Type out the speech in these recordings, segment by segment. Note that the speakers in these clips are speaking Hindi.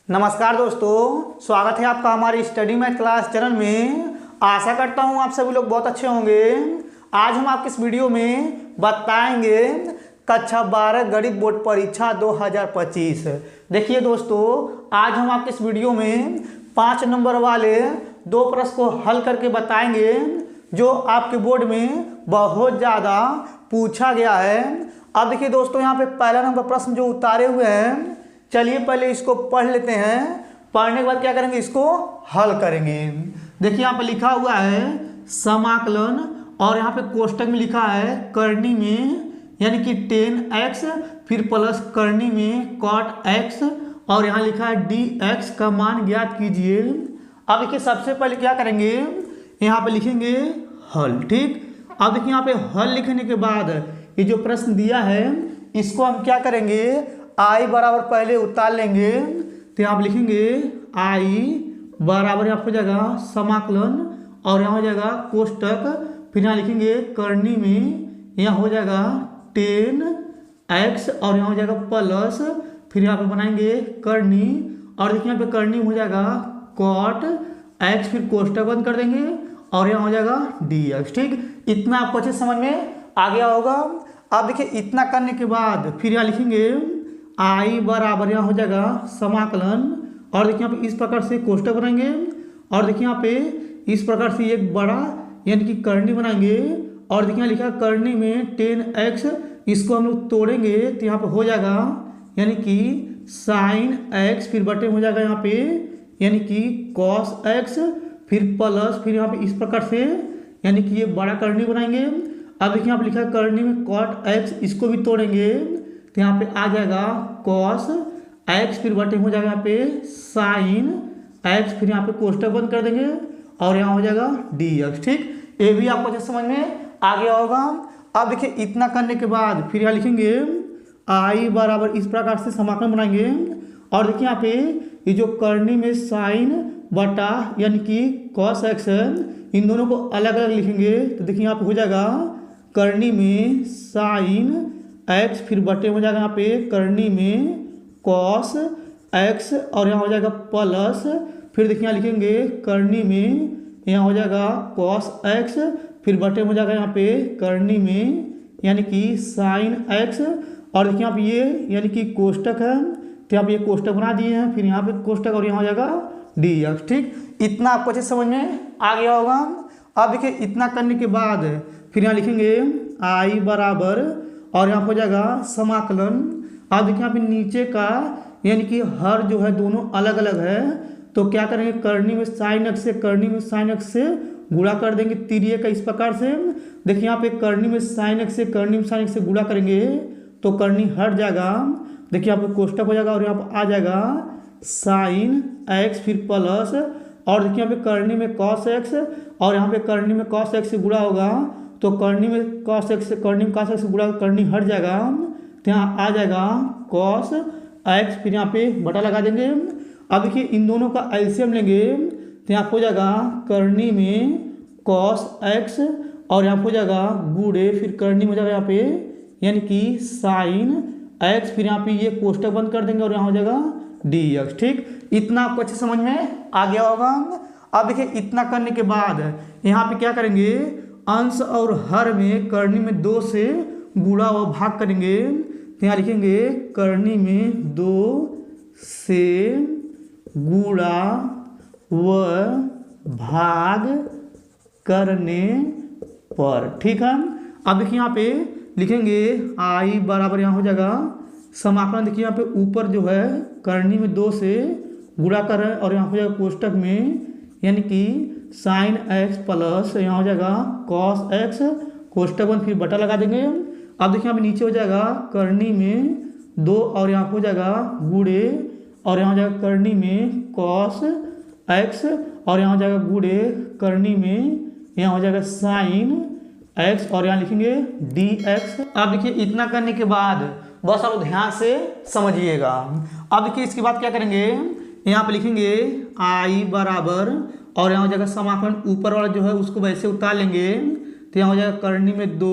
नमस्कार दोस्तों, स्वागत है आपका हमारी स्टडी मैथ क्लास चैनल में। आशा करता हूँ आप सभी लोग बहुत अच्छे होंगे। आज हम आपके इस वीडियो में बताएंगे कक्षा 12 गणित बोर्ड परीक्षा 2025। देखिए दोस्तों, आज हम आपके इस वीडियो में 5 नंबर वाले 2 प्रश्न को हल करके बताएंगे जो आपके बोर्ड में बहुत ज़्यादा पूछा गया है। अब देखिए दोस्तों, यहाँ पे पहला नंबर प्रश्न जो उतारे हुए हैं, चलिए पहले इसको पढ़ लेते हैं। पढ़ने के बाद क्या करेंगे, इसको हल करेंगे। देखिए यहाँ पे लिखा हुआ है समाकलन, और यहाँ पे कोष्टक में लिखा है करनी में, यानी कि 10x फिर प्लस करनी में cot x, और यहाँ लिखा है dx का मान ज्ञात कीजिए। अब देखिए सबसे पहले क्या करेंगे, यहाँ पे लिखेंगे हल। ठीक, अब देखिए यहाँ पे हल लिखने के बाद ये जो प्रश्न दिया है इसको हम क्या करेंगे, आई बराबर पहले उतार लेंगे। तो यहाँ पे लिखेंगे आई बराबर यहाँ हो जाएगा समाकलन, और यहाँ हो जाएगा कोष्टक, फिर यहाँ लिखेंगे करनी में, यहाँ हो जाएगा 10x, और यहाँ हो जाएगा प्लस, फिर यहाँ पे बनाएंगे करनी, और देखिए यहाँ पे करनी हो जाएगा cot x, फिर कोष्टक बंद कर देंगे, और यहाँ हो जाएगा dx। ठीक, इतना आपको अच्छे समझ में आ गया होगा। अब देखिए इतना करने के बाद फिर यहाँ लिखेंगे आई बराबर यहाँ हो जाएगा समाकलन, और देखिए यहाँ पे इस प्रकार से कोष्टक बनाएंगे, और देखिए यहाँ पे इस प्रकार से एक बड़ा यानी कि करनी बनाएंगे, और देखिए यहाँ लिखा करनी में 10x, इसको हम लोग तोड़ेंगे तो यहाँ पे हो जाएगा यानी कि sin x, फिर बटे हो जाएगा यहाँ पे यानी कि cos x, फिर प्लस, फिर यहाँ पे इस प्रकार से यानी कि ये बड़ा करनी बनाएंगे। अब देखिए यहाँ पे लिखा है करनी में cot x, इसको भी तोड़ेंगे तो यहाँ पे आ जाएगा cos x, फिर बटे हो जाएगा यहाँ पे sin x, फिर यहाँ पे कोष्टक बंद कर देंगे, और यहाँ हो जाएगा dx। ठीक, ये भी आपको अच्छे समझ में आ गया होगा। अब देखिए इतना करने के बाद फिर यहाँ लिखेंगे आई बराबर इस प्रकार से समाकलन बनाएंगे, और देखिए यहाँ पे ये जो करनी में sin बटा यानी कि cos x है, इन दोनों को अलग अलग लिखेंगे। तो देखिए यहाँ पे हो जाएगा करनी में sin x, फिर बटे हो जाएगा यहाँ पे करनी में cos x, और यहाँ हो जाएगा प्लस, फिर देखिए यहाँ लिखेंगे करनी में, यहाँ हो जाएगा cos x, फिर बटे हो जाएगा यहाँ पे करनी में यानी कि sin x, और देखिए यहाँ पे ये यानी कि कोष्टक है, तो यहाँ पे ये कोष्टक बना दिए हैं, फिर यहाँ पे कोष्टक, और यहाँ हो जाएगा dx। ठीक, इतना आपको अच्छे समझ में आ गया होगा। अब देखिए इतना करने के बाद फिर यहाँ लिखेंगे आई बराबर, और यहाँ हो जाएगा समाकलन। अब देखिए यहाँ पे नीचे का यानी कि हर जो है दोनों अलग अलग है, तो क्या करेंगे करनी में sin x से करनी में sin x से गुणा कर देंगे तिरिये का इस प्रकार से। देखिए यहाँ पे करनी में sin x से करनी में sin x से गुणा करेंगे तो करनी हट जाएगा, देखिए यहाँ पे कोष्टक हो जाएगा, और यहाँ पे आ जाएगा sin x, फिर प्लस, और देखिए यहाँ पे करनी में cos x, और यहाँ पे करनी में cos x से गुणा होगा, तो करनी में cos x से करनी में cos x से गुणा करनी हट जाएगा, तो यहाँ आ जाएगा cos x, फिर यहाँ पे बटा लगा देंगे। अब देखिए इन दोनों का एलसीएम लेंगे तो यहाँ हो जाएगा करनी में cos x, और यहाँ हो जाएगा गुणे, फिर करनी में हो जाएगा यहाँ पे यानी कि sin x, फिर यहाँ पे ये कोष्टक बंद कर देंगे, और यहाँ हो जाएगा dx। ठीक, इतना आपको अच्छे समझ में आ गया होगा। अब देखिए इतना करने के बाद यहाँ पे क्या करेंगे, अंश और हर में करनी में 2 से गुणा व भाग करेंगे, तो यहाँ लिखेंगे करनी में 2 से गुणा व भाग करने पर। ठीक है, अब देखिए यहाँ पे लिखेंगे आई बराबर यहाँ हो जाएगा समाकलन। देखिए यहाँ पे ऊपर जो है करनी में 2 से गुणा कर रहे हैं, और यहाँ हो जाएगा कोष्टक में यानी कि sin x प्लस, यहाँ हो जाएगा cos x, कोष्टक बंद, फिर बटा लगा देंगे। अब देखिए यहाँ पे नीचे हो जाएगा करनी में 2, और यहाँ हो जाएगा गुणे, और यहाँ हो जाएगा करनी में cos x, और यहाँ हो जाएगा गुणे करनी में, यहाँ हो जाएगा sin x, और यहाँ लिखेंगे dx। अब देखिए इतना करने के बाद बस आप ध्यान से समझिएगा। अब देखिए इसके बाद क्या करेंगे, यहाँ पे लिखेंगे आई बराबर, और यहाँ हो जाएगा समाकलन, ऊपर वाला जो है उसको वैसे उतार लेंगे, तो यहाँ हो जाएगा करनी में 2,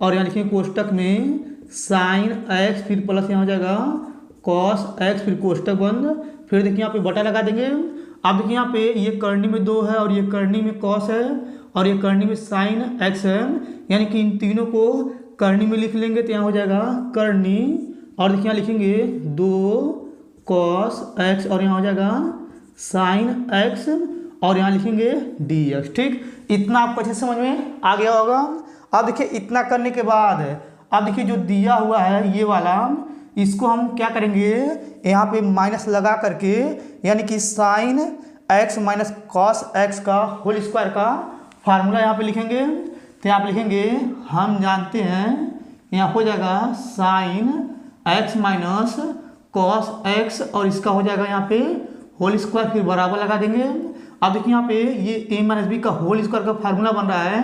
और यहाँ लिखेंगे कोष्टक में sin x, फिर प्लस यहाँ हो जाएगा cos x, फिर कोष्टक बंद, फिर देखिए यहाँ पे बटा लगा देंगे। अब देखिए यहाँ पे ये करनी में 2 है और ये करनी में कॉस है और ये करनी में साइन एक्स है, यानी कि इन तीनों को करनी में लिख लेंगे तो यहाँ हो जाएगा करनी, और देखिए यहाँ लिखेंगे 2 कॉस एक्स और यहाँ हो जाएगा साइन एक्स और यहाँ लिखेंगे डी एक्स। ठीक, इतना आपको अच्छे से समझ में आ गया होगा। अब देखिए इतना करने के बाद अब देखिए जो दिया हुआ है ये वाला, इसको हम क्या करेंगे, यहाँ पे माइनस लगा करके, यानी कि sine x minus cos x का होल स्क्वायर का फार्मूला यहाँ पे लिखेंगे। तो यहाँ पे लिखेंगे हम जानते हैं, यहाँ हो जाएगा sine x minus cos x और इसका हो जाएगा यहाँ पे होल स्क्वायर, फिर बराबर लगा देंगे। अब देखिए यहाँ पे ये ए माइनस बी का होल स्क्वायर का फार्मूला बन रहा है,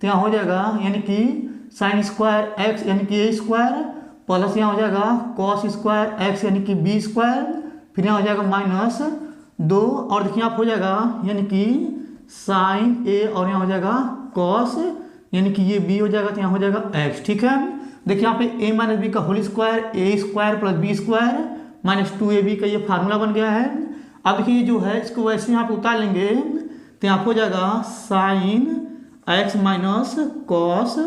तो यहाँ हो जाएगा यानी कि साइन स्क्वायर एक्स यानी कि ए स्क्वायर प्लस यहाँ हो जाएगा कॉस स्क्वायर एक्स यानी कि बी स्क्वायर, फिर यहाँ हो जाएगा माइनस 2 और देखिए आप हो जाएगा यानी कि साइन ए और यहाँ हो जाएगा कॉस यानी कि ये बी हो जाएगा, तो यहाँ हो जाएगा एक्स। ठीक है, देखिए यहाँ पे ए माइनस बी का whole square a square plus b square minus 2ab का ये फार्मूला बन गया है। अब देखिए ये जो है इसको वैसे यहाँ पे उतार लेंगे, तो यहाँ हो जाएगा sine x minus cos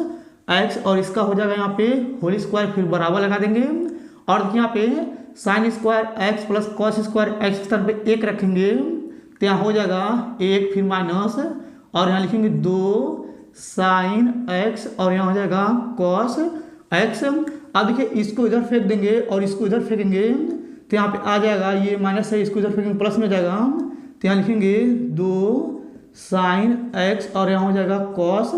x और इसका हो जाएगा यहाँ पे होल स्क्वायर, फिर बराबर लगा देंगे। और देखिए यहाँ पे sine square x plus cos square x के स्थान पे 1 रखेंगे, तो यहाँ हो जाएगा 1 फिर माइनस और यहाँ लिखेंगे 2 साइन एक्स और यहाँ हो जाएगा कॉस एक्स। अब देखिए इसको इधर फेंक देंगे और इसको इधर फेंकेंगे, तो यहाँ पे आ जाएगा ये माइनस है, इसको इधर फेंकेंगे प्लस में जाएगा, तो यहाँ लिखेंगे 2 साइन एक्स और यहाँ हो जाएगा कॉस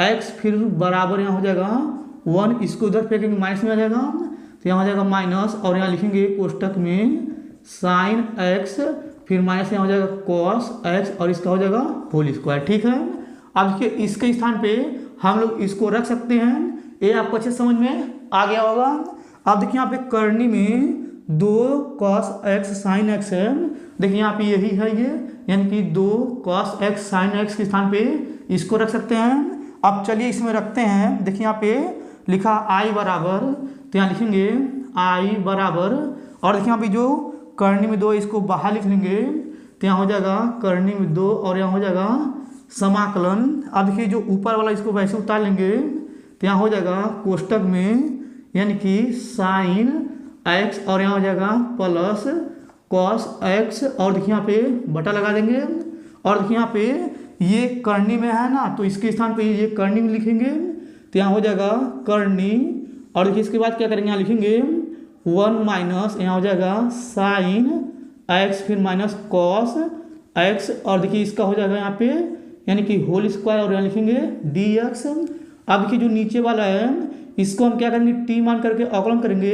एक्स, फिर बराबर यहाँ हो जाएगा 1, इसको उधर फेंकेंगे माइनस में आ जाएगा, तो यहाँ हो जाएगा माइनस और यहाँ लिखेंगे कोष्टक में साइन एक्स फिर माइनस यहाँ हो जाएगा कॉस एक्स और इसका हो जाएगा होल स्क्वायर। ठीक है, अब देखिए इसके स्थान पे हम लोग इसको रख सकते हैं, ये आपको अच्छे समझ में आ गया होगा। अब देखिए यहाँ पे करनी में 2 कॉस एक्स साइन एक्स है, देखिए यहाँ पे यही है ये, यानी कि 2 कॉस एक्स साइन एक्स के स्थान पे इसको रख सकते हैं। अब चलिए इसमें रखते हैं, देखिए यहाँ पे लिखा आई बराबर, तो यहाँ लिखेंगे आई बराबर और देखिए यहाँ पे जो करनी में 2 इसको बाहर लिख लेंगे, तो यहाँ हो जाएगा करनी में 2 और यहाँ हो जाएगा समाकलन। अब देखिए जो ऊपर वाला इसको वैसे उतार लेंगे, तो यहाँ हो जाएगा कोष्टक में यानी कि साइन एक्स और यहाँ हो जाएगा प्लस कॉस एक्स और देखिए यहाँ पे बटा लगा देंगे। और देखिए यहाँ पे ये करनी में है ना, तो इसके स्थान पे ये करनी में लिखेंगे, तो यहाँ हो जाएगा करनी और देखिए इसके बाद क्या करेंगे, यहाँ लिखेंगे 1 माइनस यहाँ हो जाएगा साइन एक्स फिर माइनस कॉस एक्स और देखिए इसका हो जाएगा यहाँ पे यानी कि होल स्क्वायर और यहाँ लिखेंगे डी एक्स। अब देखिए जो नीचे वाला है इसको हम क्या करेंगे, टी मान करके अवकलन करेंगे,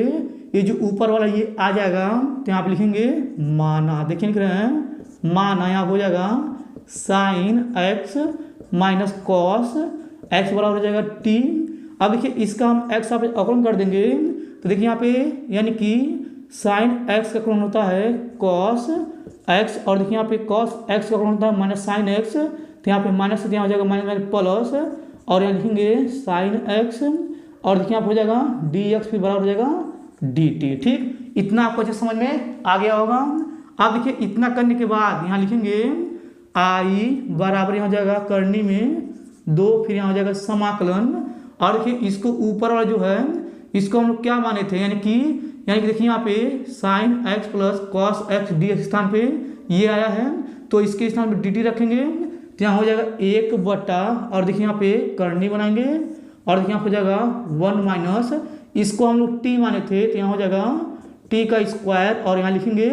ये जो ऊपर वाला ये आ जाएगा, तो यहाँ पे लिखेंगे माना, देखिए लिख रहे हैं माना, यहाँ हो जाएगा sine x minus cos x बराबर हो जाएगा टी। अब देखिए इसका हम एक्स यहाँ पे अवकलन कर देंगे, तो देखिए यहाँ पे यानी कि साइन एक्स का अवकलन होता है कॉस एक्स और देखिए यहाँ पे कॉस एक्स का अवकलन होता है माइनस साइन एक्स, तो यहाँ पे माइनस से यहाँ हो जाएगा माइनस प्लस और यहाँ लिखेंगे साइन एक्स और देखिए यहाँ पे हो जाएगा डी एक्स फिर बराबर हो जाएगा डी टी। ठीक, इतना आपको अच्छे समझ में आ गया होगा। अब देखिए इतना करने के बाद यहाँ लिखेंगे आई बराबर यहाँ हो जाएगा करनी में 2 फिर यहाँ हो जाएगा समाकलन और देखिए इसको ऊपर वाला जो है इसको हम लोग क्या माने थे, यानी कि देखिए यहाँ पे sine x plus cos x D x स्थान पे ये आया है, तो इसके स्थान पे डी टी रखेंगे, तो यहाँ हो जाएगा 1 बटा और देखिए यहाँ पे करनी बनाएंगे और देखिए यहाँ हो जाएगा 1 माइनस इसको हम लोग टी माने थे, तो यहाँ हो जाएगा टी का स्क्वायर और यहाँ लिखेंगे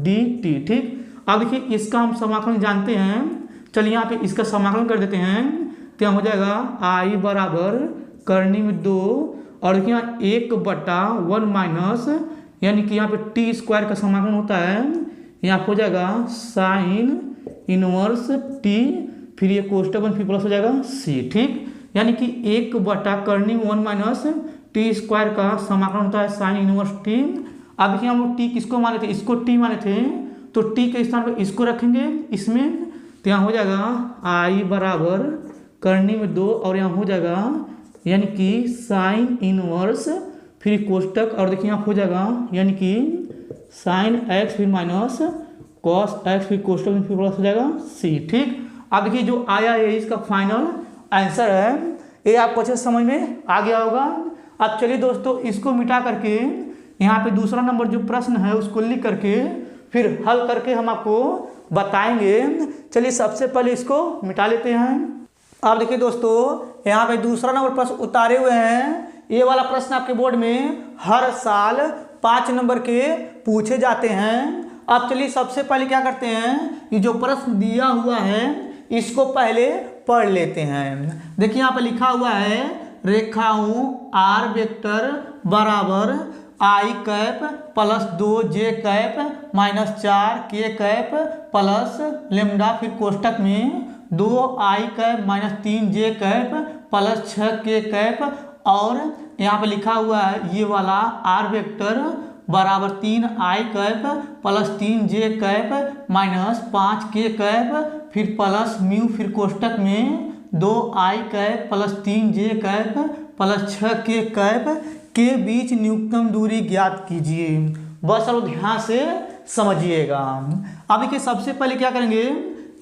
डी टी। ठीक, अब देखिए इसका हम समाकलन जानते हैं, चलिए यहाँ पे इसका समाकलन कर देते हैं, तो यहाँ हो जाएगा आई बराबर करनी में 2 और देखिए यहाँ 1 बटा 1 माइनस यानी कि यहाँ पे टी स्क्वायर का समाकलन होता है, यहाँ हो जाएगा साइन इनवर्स टी फिर ये कोष्टक फिर प्लस हो जाएगा सी। ठीक, यानी कि 1 बटा करनी में 1 माइनस टी स्क्वायर का समाकलन होता है साइन इनवर्स टी। अब देखिए हम लोग टी किसको माने थे, इसको टी माने थे, तो टी के स्थान पर इसको रखेंगे इसमें, तो यहाँ हो जाएगा आई बराबर करनी में 2 और यहाँ हो जाएगा यानी कि साइन इनवर्स फिर कोष्टक और देखिए यहाँ हो जाएगा यानी कि साइन एक्स फिर माइनस कॉस एक्स फिर कोष्टक में फिर प्लस हो जाएगा सी। ठीक, अब देखिए जो आया है इसका फाइनल आंसर है। ये आपको अच्छे समझ में आ गया होगा। अब चलिए दोस्तों इसको मिटा करके यहाँ पे दूसरा नंबर जो प्रश्न है उसको लिख करके फिर हल करके हम आपको बताएंगे। चलिए सबसे पहले इसको मिटा लेते हैं। अब देखिए दोस्तों यहाँ पे दूसरा नंबर प्रश्न उतारे हुए हैं। ये वाला प्रश्न आपके बोर्ड में हर साल 5 नंबर के पूछे जाते हैं। अब चलिए सबसे पहले क्या करते हैं, ये जो प्रश्न दिया हुआ है इसको पहले पढ़ लेते हैं। देखिए यहाँ पे लिखा हुआ है रेखाओं आर वेक्टर बराबर आई कैप प्लस 2 जे कैप माइनस 4 के कैप प्लस लेमडा फिर कोष्टक में 2 आई कैप माइनस 3 जे कैप प्लस 6 के कैप, और यहाँ पे लिखा हुआ है ये वाला आर वेक्टर बराबर 3 आई कैप प्लस 3 जे कैप माइनस 5 के कैप फिर प्लस म्यू फिर कोष्टक में 2 आई कैप प्लस 3 जे कैप प्लस 6 के कैप के बीच न्यूनतम दूरी ज्ञात कीजिए। बस और ध्यान से समझिएगा। अब देखिए सबसे पहले क्या करेंगे,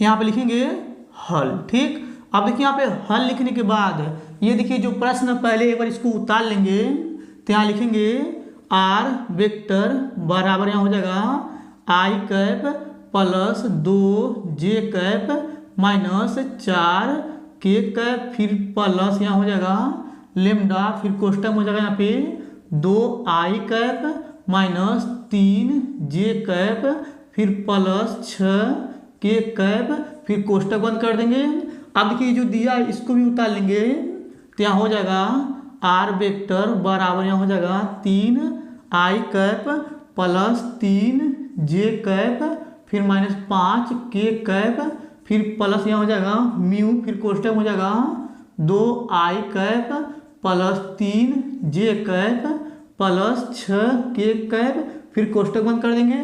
यहाँ पे लिखेंगे हल। ठीक, अब देखिए यहाँ पे हल लिखने के बाद ये देखिए जो प्रश्न पहले एक बार इसको उतार लेंगे तो यहाँ लिखेंगे आर वेक्टर बराबर यहाँ हो जाएगा आई कैप प्लस 2 जे कैप माइनस 4 के कैप फिर प्लस यहाँ हो जाएगा लेमडा फिर कोष्टक हो जाएगा यहाँ पे 2 आई कैप माइनस 3 जे कैप फिर प्लस 6 के कैप फिर कोष्टक बंद कर देंगे। अब देखिए जो दिया है इसको भी उतार लेंगे तो यहाँ हो जाएगा आर वेक्टर बराबर यहाँ हो जाएगा 3 आई कैप प्लस 3 जे कैप फिर माइनस 5 के कैप फिर प्लस यहाँ हो जाएगा म्यू फिर कोष्टक हो जाएगा 2 आई कैप प्लस 3 जे कैप प्लस 6 के कैप फिर कोष्टक बंद कर देंगे।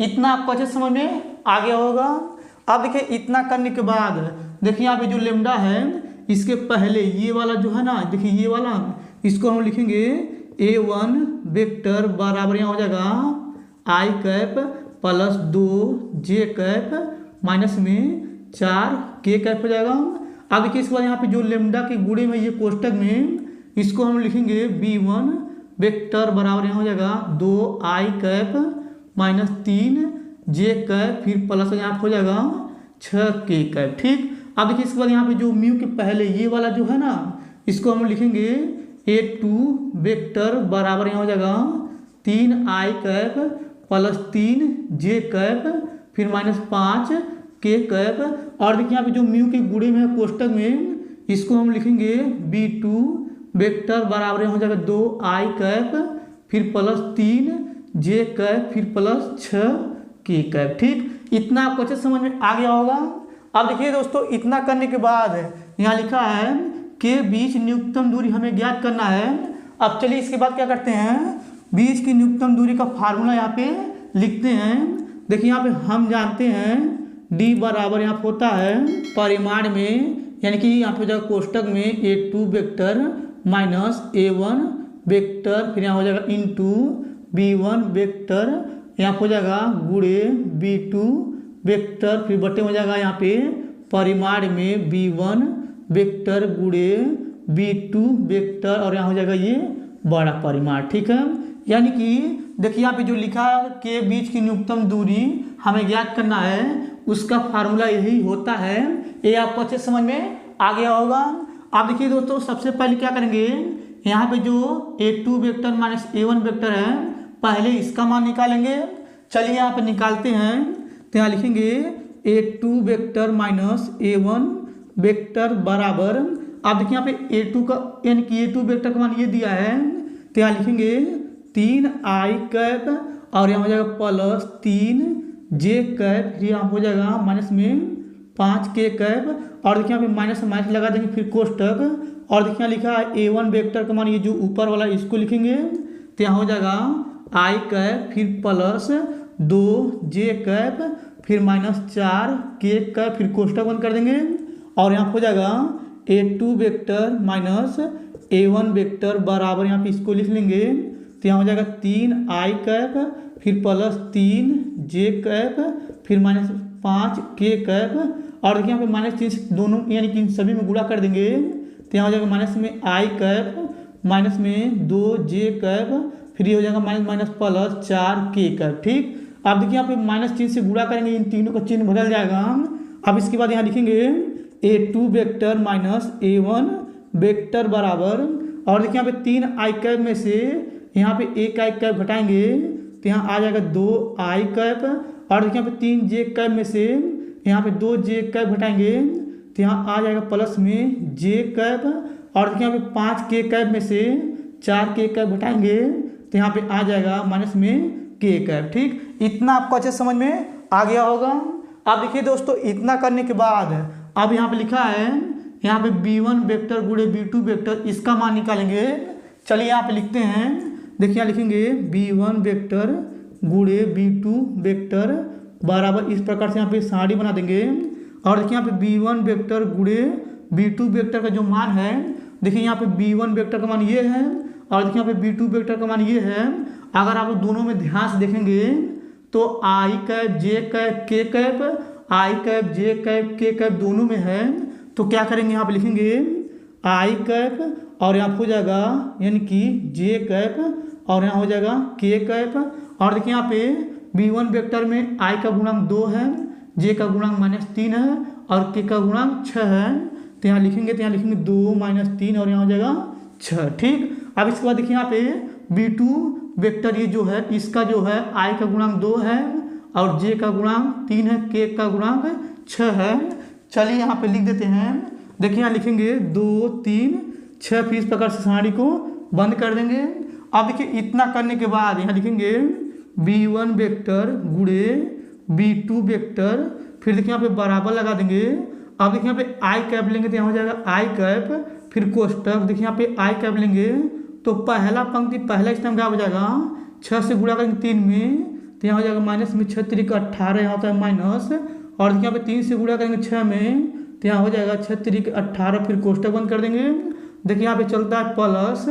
इतना आपको अच्छे समझ में आ गया होगा। अब देखिए इतना करने के बाद देखिए यहाँ पे जो लेमडा है इसके पहले ये वाला जो है ना, देखिए ये वाला इसको हम लिखेंगे A1 वेक्टर बराबर यहाँ हो जाएगा आई कैप प्लस 2 जे कैप माइनस में 4 के कैप हो जाएगा। अब देखिए इसके बाद यहाँ पे जो लेमडा के गुणे में ये कोष्टक में इसको हम लिखेंगे B1 वेक्टर बराबर यहाँ हो जाएगा 2 आई कैप माइनस 3 जे कैप फिर प्लस यहाँ हो जाएगा 6 के कैप। ठीक, अब देखिए इसके बाद यहाँ पे जो म्यू के पहले ये वाला जो है ना इसको हम लिखेंगे A2 वेक्टर बराबर यहाँ हो जाएगा 3 आई कैप प्लस 3 जे कैप फिर माइनस 5 के कैप, और देखिए यहाँ पे जो म्यू के गुणे में है कोष्टक में इसको हम लिखेंगे B2 वेक्टर बराबर यहाँ हो जाएगा 2 आई कैप फिर प्लस 3 जे कैप फिर प्लस 6 के कैप। ठीक, इतना आपको अच्छे समझ में आ गया होगा। अब देखिए दोस्तों इतना करने के बाद यहाँ लिखा है के बीच न्यूनतम दूरी हमें ज्ञात करना है। अब चलिए इसके बाद क्या करते हैं, बीच की न्यूनतम दूरी का फार्मूला यहाँ पे लिखते हैं। देखिए यहाँ पे हम जानते हैं d बराबर यहाँ पे होता है परिमाण में, यानी कि यहाँ पे जाएगा कोष्टक में A2 vector minus A1 vector फिर यहाँ हो जाएगा इंटू B1 वेक्टर यहाँ हो जाएगा गुणे B2 वेक्टर फिर बटे हो जाएगा यहाँ पे परिमाण में B1 वेक्टर गुणे B2 वेक्टर और यहाँ हो जाएगा ये बड़ा परिमाण। ठीक है, यानी कि देखिए यहाँ पे जो लिखा है के बीच की न्यूनतम दूरी हमें ज्ञात करना है, उसका फार्मूला यही होता है। ये आपको अच्छे समझ में आ गया होगा। आप देखिए दोस्तों सबसे पहले क्या करेंगे, यहाँ पे जो A2 vector minus A1 vector है पहले इसका मान निकालेंगे। चलिए यहाँ पे निकालते हैं तो यहाँ लिखेंगे A2 vector minus A1 vector बराबर, आप देखिए यहाँ पे A2 का यानी कि A2 वेक्टर का मान ये दिया है तो यहाँ लिखेंगे 3 आई कैप और यहाँ हो जाएगा प्लस 3 जे कैप, यहाँ हो जाएगा माइनस में 5 के कैप, और देखिए यहाँ पे माइनस माइनस लगा देंगे फिर कोष्टक, और देखिए यहाँ लिखा है A1 वेक्टर का मान ये जो ऊपर वाला इसको लिखेंगे तो यहाँ हो जाएगा आई कैप फिर प्लस 2 जे कैप फिर माइनस 4 के कैप फिर कोष्टक बंद कर देंगे, और यहाँ हो जाएगा A2 vector minus A1 vector बराबर यहाँ पे इसको लिख लेंगे तो तो यहाँ हो जाएगा 3i कैप फिर प्लस 3j कैप फिर माइनस 5k कैप और देखिए यहाँ पे माइनस 3 से दोनों यानी कि इन सभी में गुणा कर देंगे तो यहाँ हो जाएगा माइनस में i कैप माइनस में 2j कैप फिर ये हो जाएगा minus minus plus 4k cap. ठीक, अब देखिए यहाँ पे माइनस 3 से गुणा करेंगे इन तीनों का चिन्ह बदल जाएगा। अब इसके बाद यहाँ लिखेंगे a2 vector minus a1 vector बराबर और देखिए यहाँ पे 3i कैप में से यहाँ पे 1i कैप घटाएंगे तो यहाँ आ जाएगा 2i कैप और देखिए यहाँ पे 3j कैप में से यहाँ पे 2j कैप घटाएंगे तो यहाँ आ जाएगा प्लस में j कैप और देखिए यहाँ पे 5k कैप में से 4k कैप घटाएंगे तो यहाँ पे आ जाएगा माइनस में k कैप। ठीक, इतना आपको अच्छे समझ में आ गया होगा। अब देखिए दोस्तों इतना करने के बाद अब यहाँ पे लिखा है यहाँ पे b1 वेक्टर गुणे b2 वेक्टर इसका मान निकालेंगे। चलिए यहाँ पे लिखते हैं, देखिए यहाँ लिखेंगे b1 वेक्टर गुणे b2 वेक्टर बराबर इस प्रकार से यहाँ पे सारणी बना देंगे और देखिए यहाँ पे b1 वेक्टर गुणे b2 वेक्टर का जो मान है देखिए यहाँ पे b1 वेक्टर का मान ये है और देखिए यहाँ पे b2 वेक्टर का मान ये है। अगर आप दोनों में ध्यान से देखेंगे तो i cap j cap k cap i cap j cap k cap दोनों में है तो क्या करेंगे यहाँ पे लिखेंगे i कैप और यहाँ हो जाएगा यानी कि j कैप और यहाँ हो जाएगा k कैप और देखिए यहाँ पे b1 वेक्टर में i का गुणांक 2 है j का गुणांक -3 है और k का गुणांक 6 है तो यहाँ लिखेंगे 2 - 3 और यहाँ हो जाएगा 6। ठीक, अब इसके बाद देखिए यहाँ पे b2 वेक्टर ये जो है इसका जो है i का गुणांक 2 है और j का गुणांक 3 है k का गुणांक 6 है। चलिए यहाँ पे लिख देते हैं, देखिए यहाँ लिखेंगे 2 3 6 फिर इस प्रकार से सारणी को बंद कर देंगे। अब देखिए इतना करने के बाद यहाँ लिखेंगे b1 वेक्टर गुणे b2 वेक्टर फिर देखिए यहाँ पे बराबर लगा देंगे। अब देखिए यहाँ पे i कैप लेंगे तो यहाँ हो जाएगा i कैप फिर कोष्टक देखिए यहाँ पे i कैप लेंगे तो पहला पंक्ति पहला स्तंभ क्या हो जाएगा 6 से गुणा करेंगे 3 में तो यहाँ हो जाएगा माइनस में 6 3 18 यहाँ होता है माइनस और देखिए यहाँ पे 3 से गुणा करेंगे 6 में तो यहाँ हो जाएगा 6 3 18 फिर कोष्टक बंद कर देंगे। देखिए यहाँ पे चलता है प्लस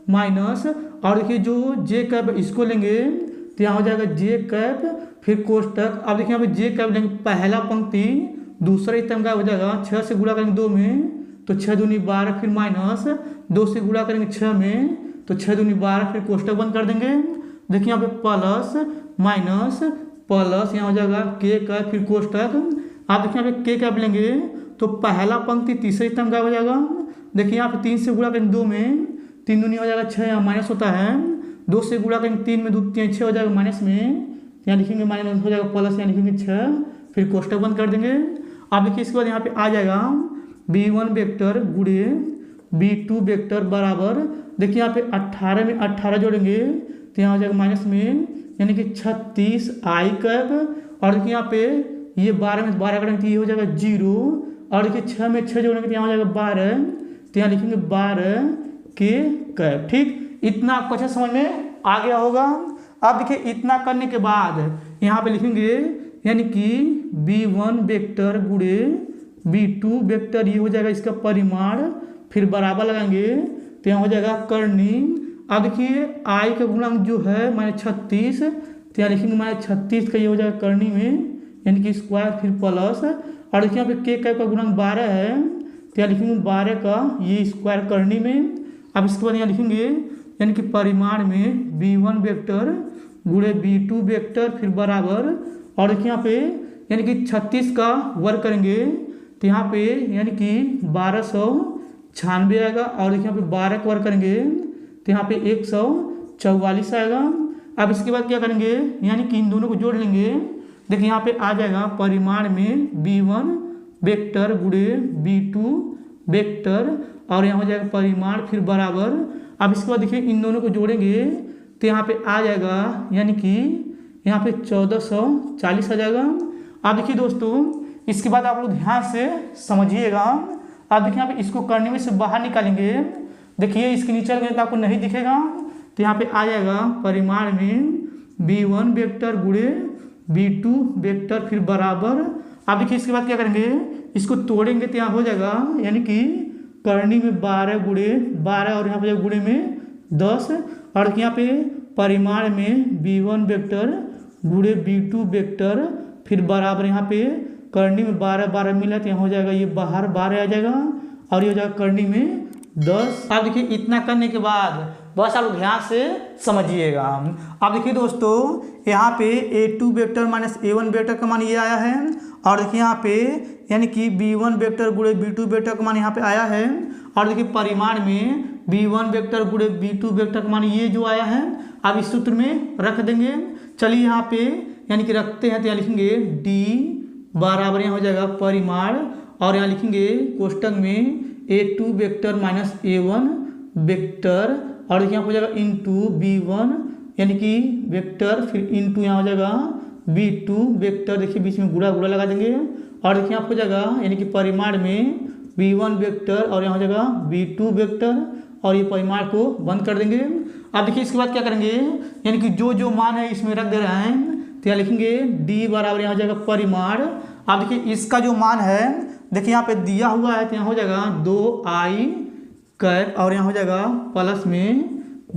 माइनस और देखिए जो j कैप इसको लेंगे तो यहाँ हो जाएगा j कैप फिर कोष्टक। अब देखिए यहाँ पे j कैप लेंगे पहला पंक्ति दूसरा स्तंभ क्या हो जाएगा 6 से गुणा करेंगे 2 में तो 6 दूनी 12 फिर माइनस 2 से गुणा करेंगे 6 में तो 6 दूनी 12 फिर कोष्टक बंद कर देंगे। देखिए यहाँ पे प्लस माइनस प्लस यहाँ हो जाएगा k कैप फिर कोष्टक। आप देखिए यहाँ पे k कैप लेंगे तो पहला पंक्ति तीसरा स्तंभ क्या हो जाएगा देखिए यहाँ पे 3 से गुणा करेंगे 2 में 3 दूनी हो जाएगा 6 यहाँ माइनस होता है 2 से गुणा करेंगे 3 में 2 3 6 हो जाएगा माइनस में यहाँ लिखेंगे माइनस हो जाएगा प्लस यहाँ लिखेंगे 6 फिर कोष्टक बंद कर देंगे। अब देखिए इसके बाद यहाँ पे आ जाएगा b1 वेक्टर गुणे b2 वेक्टर बराबर देखिए यहाँ पे 18 में 18 जोड़ेंगे तो यहाँ हो जाएगा माइनस में यानी कि 36 i कैप और देखिए यहाँ पे ये 12 में 12 करेंगे तो ये हो जाएगा 0 और देखिए 6 में 6 जोड़ेंगे तो यहाँ हो जाएगा 12 तो यहाँ लिखेंगे 12 k कैप। ठीक, इतना आपको अच्छा समझ में आ गया होगा। अब देखिए इतना करने के बाद यहाँ पे लिखेंगे यानी कि b1 वेक्टर गुणे b2 वेक्टर ये हो जाएगा इसका परिमाण फिर बराबर लगाएंगे तो यहाँ हो जाएगा करनी। अब देखिए i का गुणांक जो है -36 तो यहाँ लिखेंगे -36 का ये हो जाएगा करनी में यानी कि स्क्वायर फिर प्लस और देखिए यहाँ पे k कैप का गुणांक 12 है तो यहाँ लिखेंगे 12 का ये स्क्वायर करनी में। अब इसके बाद यहाँ लिखेंगे यानी कि परिमाण में b1 वेक्टर गुणे b2 वेक्टर फिर बराबर और देखिए यहाँ पे यानी कि 36 का वर्ग करेंगे तो यहाँ पे यानी कि 1296 आएगा और देखिए यहाँ पे 12 का वर्ग करेंगे तो यहाँ पे 144 आएगा। अब इसके बाद क्या करेंगे यानी कि इन दोनों को जोड़ लेंगे। देखिए यहाँ पे आ जाएगा परिमाण में b1 वेक्टर गुणे b2 वेक्टर और यहाँ हो जाएगा परिमाण फिर बराबर। अब इसके बाद देखिए इन दोनों को जोड़ेंगे तो यहाँ पे आ जाएगा यानी कि यहाँ पे 1440 आ जाएगा। अब देखिए दोस्तों इसके बाद आप लोग ध्यान से समझिएगा। अब देखिए यहाँ पे इसको करने में से बाहर निकालेंगे। देखिए इसके नीचे लगेंगे तो आपको नहीं दिखेगा तो यहाँ पे आ जाएगा परिमाण में b1 वेक्टर गुणे b2 वेक्टर फिर बराबर। अब देखिए इसके बाद क्या करेंगे इसको तोड़ेंगे तो यहाँ हो जाएगा यानी कि करनी में 12 गुणे 12 और यहाँ पे गुणे में 10 और यहाँ पे परिमाण में b1 वेक्टर गुणे b2 वेक्टर, फिर बराबर यहाँ पे करनी में 12 12 मिला तो यहाँ हो जाएगा ये बाहर 12 आ जाएगा और ये हो जाएगा करनी में 10। अब देखिए इतना करने के बाद बस आप ध्यान से समझिएगा। अब देखिए दोस्तों यहाँ पे a2 vector minus a1 vector का मान ये आया है और देखिए यहाँ पे यानी कि b1 वेक्टर गुणे b2 वेक्टर का मान यहाँ पे आया है और देखिए परिमाण में b1 वेक्टर गुणे b2 वेक्टर का मान ये जो आया है अब इस सूत्र में रख देंगे। चलिए यहाँ पे यानी कि रखते हैं तो यहाँ लिखेंगे d बराबर यहाँ हो जाएगा परिमाण और यहाँ लिखेंगे कोष्टक में a2 vector minus a1 vector और देखिए यहाँ हो जाएगा इंटू b1 यानी कि वेक्टर, फिर इंटू यहाँ हो जाएगा b2 वेक्टर, देखिए बीच में गुणा गुणा लगा देंगे और देखिए यहाँ हो जाएगा यानी कि परिमाण में b1 वेक्टर और यहाँ हो जाएगा b2 वेक्टर और ये परिमाण को बंद कर देंगे। अब देखिए इसके बाद क्या करेंगे यानी कि जो जो मान है इसमें रख दे रहे हैं तो यहाँ लिखेंगे d बराबर यहाँ हो जाएगा परिमाण। अब देखिए इसका जो मान है देखिए यहाँ पे दिया हुआ है तो यहाँ हो जाएगा 2i कैप और यहाँ हो जाएगा प्लस में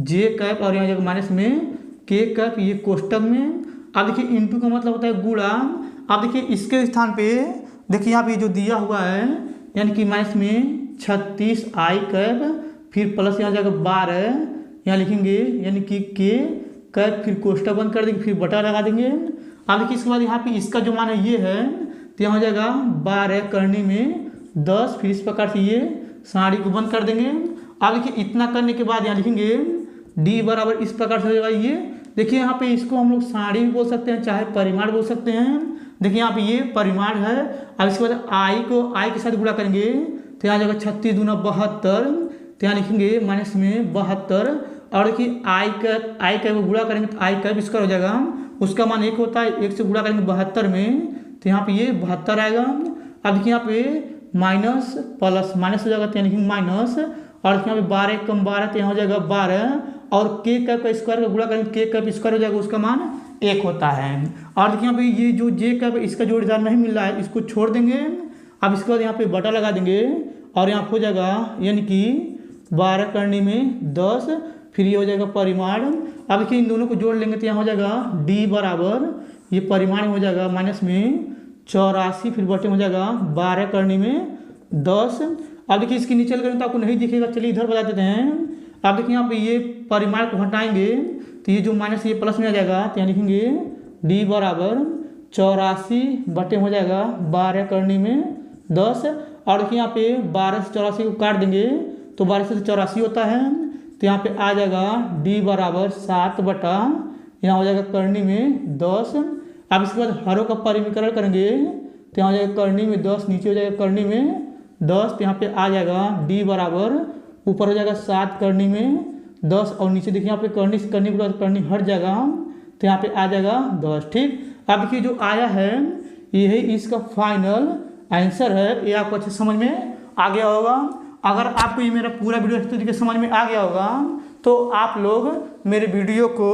j कैप और यहाँ हो जाएगा माइनस में k कैप, ये कोष्टक में। अब देखिए इंटू का मतलब होता है गुणा। अब देखिए इसके स्थान पे देखिए यहाँ पे जो दिया हुआ है यानी कि माइनस में 36i कैप, फिर प्लस यहाँ जाएगा 12 यहाँ लिखेंगे यानी कि k कैप, फिर कोष्टक बंद कर देंगे, फिर बटा लगा देंगे। अब देखिए इसके बाद यहाँ पे इसका जो मान है ये है तो यहाँ हो जाएगा 12 करनी में 10, फिर इस प्रकार से ये साड़ी को बंद कर देंगे। अब देखिए इतना करने के बाद यहाँ लिखेंगे d बराबर इस प्रकार से हो जाएगा ये। देखिए यहाँ पे इसको हम लोग साड़ी भी बोल सकते हैं चाहे परिमाण बोल सकते हैं। देखिए यहाँ पे ये परिमाण है। अब इसके बाद i को i के साथ गुणा करेंगे तो यहाँ जाएगा 36 दूना 72 तो यहाँ लिखेंगे माइनस में 72 और देखिए i का गुणा करेंगे तो i कैप इसका हो जाएगा, उसका मान 1 होता है, 1 से गुणा करेंगे 72 में तो यहाँ पे ये 72 आएगा। अब देखिए यहाँ पे माइनस प्लस माइनस हो जाएगा तो यहाँ लिखेंगे माइनस और देखिए यहाँ पे 12 कम 12 तो यहाँ हो जाएगा 12 और k कैप का स्क्वायर का गुणा करेंगे k कैप स्क्वायर हो जाएगा, उसका मान 1 होता है। और देखिए यहाँ पे ये जो j कैप इसका जोड़ीदार नहीं मिल रहा है इसको छोड़ देंगे। अब इसके बाद यहाँ पे बटा लगा देंगे और यहाँ हो जाएगा यानी कि 12 करने में 10, फिर ये हो जाएगा परिमाण। अब देखिए इन दोनों को जोड़ लेंगे तो यहाँ हो जाएगा d बराबर ये परिमाण हो जाएगा माइनस में 84, फिर बटे हो जाएगा 12 करने में 10। अब देखिए इसके नीचे करेंगे तो आपको नहीं दिखेगा, चलिए इधर बता देते हैं। अब देखिए यहाँ पे ये परिमाण को हटाएंगे तो ये जो माइनस ये प्लस में आ जाएगा तो यहाँ लिखेंगे d बराबर 84 बटे हो जाएगा 12 करने में 10 और देखिए यहाँ पे 12 से 84 को काट देंगे तो 12 से 84 होता है तो यहाँ पे आ जाएगा d बराबर 7 बटा यहाँ हो जाएगा करनी में 10। अब इसके बाद हरों का परिमीकरण करेंगे तो यहाँ हो जाएगा करनी में 10, नीचे हो जाएगा करनी में 10 तो यहाँ पे आ जाएगा d बराबर ऊपर हो जाएगा 7 करनी में 10 और नीचे देखिए यहाँ पे करनी से करनी के बाद करनी हट जाएगा तो यहाँ पे आ जाएगा 10। ठीक, अब देखिए जो आया है यही इसका फाइनल आंसर है। ये आपको अच्छे समझ में आ गया होगा। अगर आपको ये मेरा पूरा वीडियो अच्छे तरीके से समझ में आ गया होगा तो आप लोग मेरे वीडियो को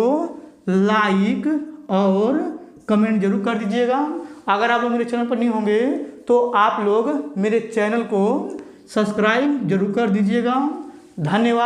लाइक और कमेंट जरूर कर दीजिएगा। अगर आप लोग मेरे चैनल पर नहीं होंगे तो आप लोग मेरे चैनल को सब्सक्राइब जरूर कर दीजिएगा। धन्यवाद।